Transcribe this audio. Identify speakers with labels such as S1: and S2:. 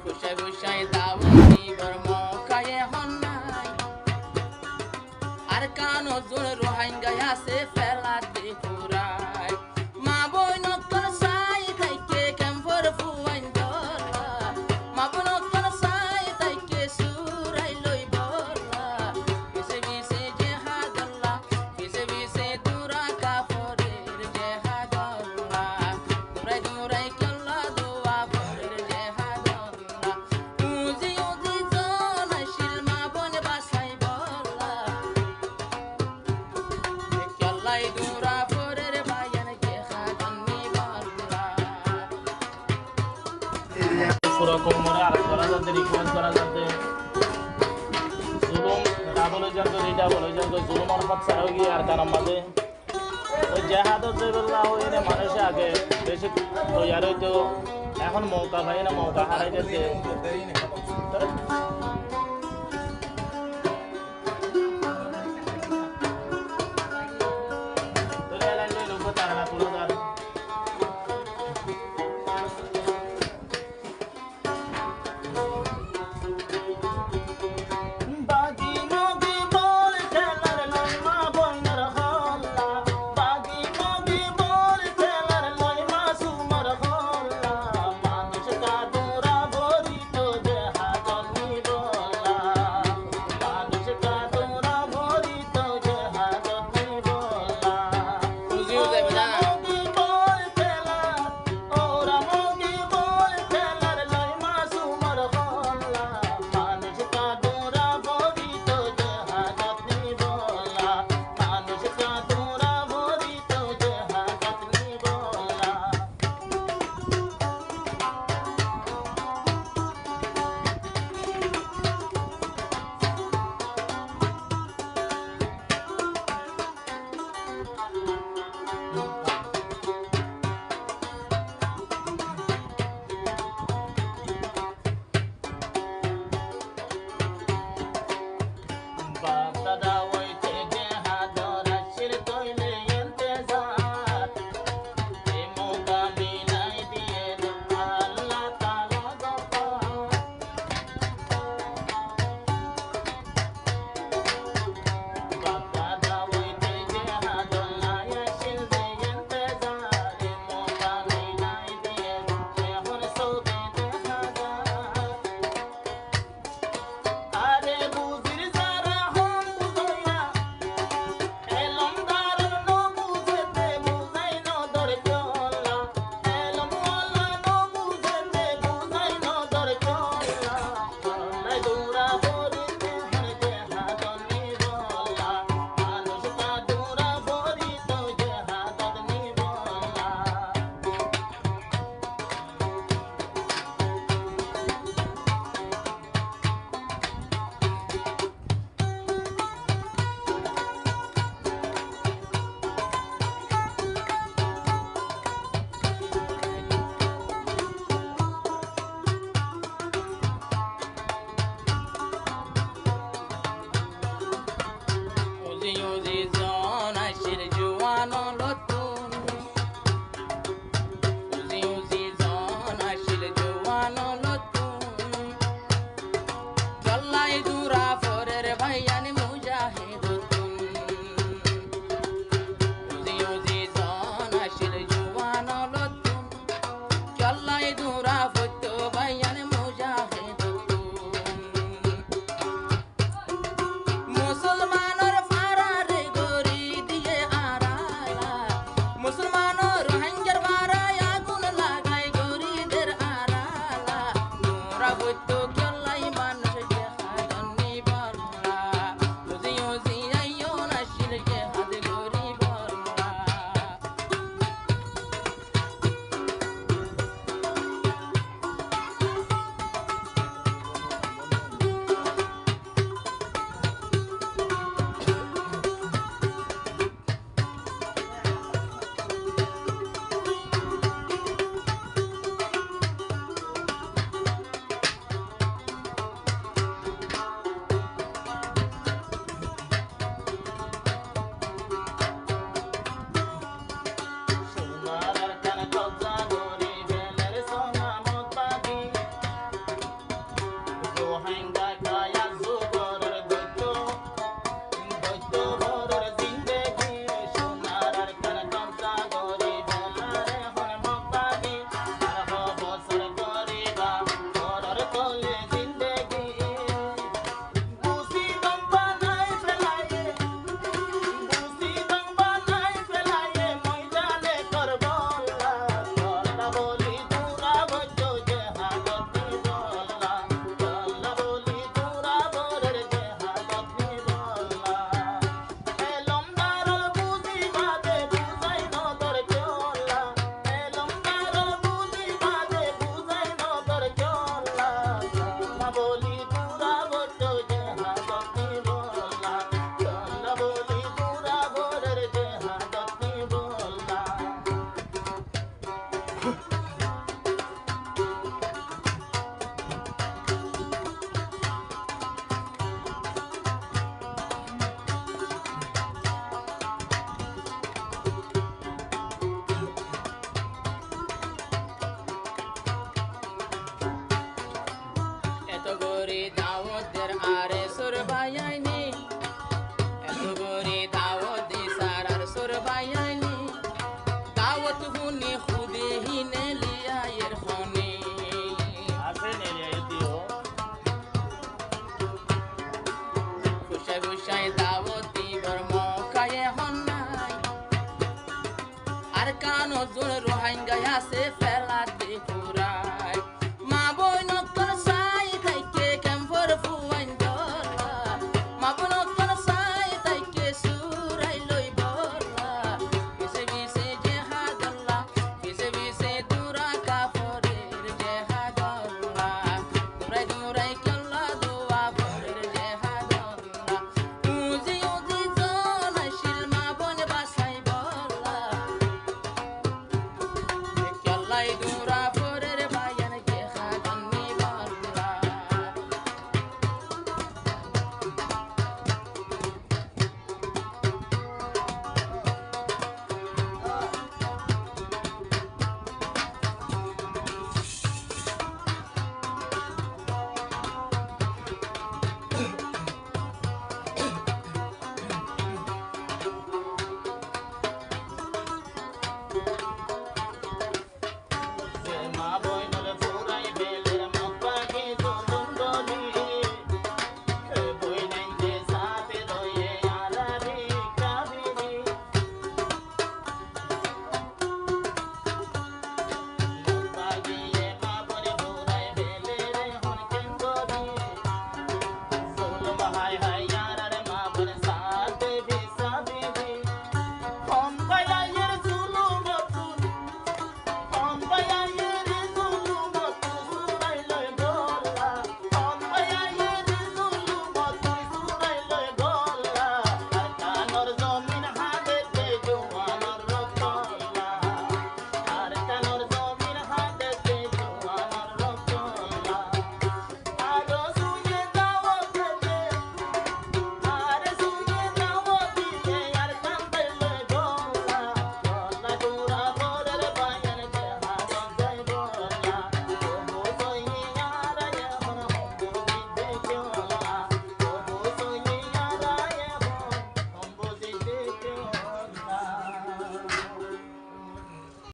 S1: খুশাই খুশাই দাউনি বর্ম কায়ে হন্নাই আর কানো জোর রোহাঙ্গা আছে ফেলা দে পুরাই মা বই নকল সাই তাইকে কেমফর ফুয়াইন দলা মা বই নকল সাই তাইকে সুরাই লই বলা বিসে বিসে জেহাদল্লাহ বিসে বিসে দুরা কাফরের জেহাদল্লাহ দুরাই দুরাই কেল্লা দোয়া ফরের জেহাদল্লাহ উজি উজি জনাশিল মা বন বাসাই বলা কেল্লাই দুরা ফরের বায়ান জেহাদন্নি বলা
S2: পুরো কোমরে আর করা যাতে রিকোয়েস্ট করা যাতে জুলুম রাবলে যাতে এটা বলে যাতে জুলুম আর হাত ছাড়া গিয়ে আর কারণ মাঝে ওই জেহাদ জেবুল্লাহ হইলে মানুষ আগে বেশি তৈয়ার হইতো এখন মৌকা পাই না মৌকা হারাই যাচ্ছে বাগি নদী বল খেলার লয় মা বইনার হল্লা বাগি নদী বল খেলার লয় মা সুমার হল্লা মানুষ কাদুরা ভরিত দেহা জন্মি বলা
S1: এত গরি দাওয়াতের আরে সুর ভাইয়াইনি এত গরি দাওয়াত দিশার আর সুর ভাইয়াইনি দাওয়াত হুনি খুদে হিনে লিয়া এর হনি
S2: আছে নেলে এদিও
S1: খুশাই খুশাই দাওয়াত দিবর মৌকায়ে হন নাই আর কানো জোর রোহাইঙ্গা আছে ফেলা দেখো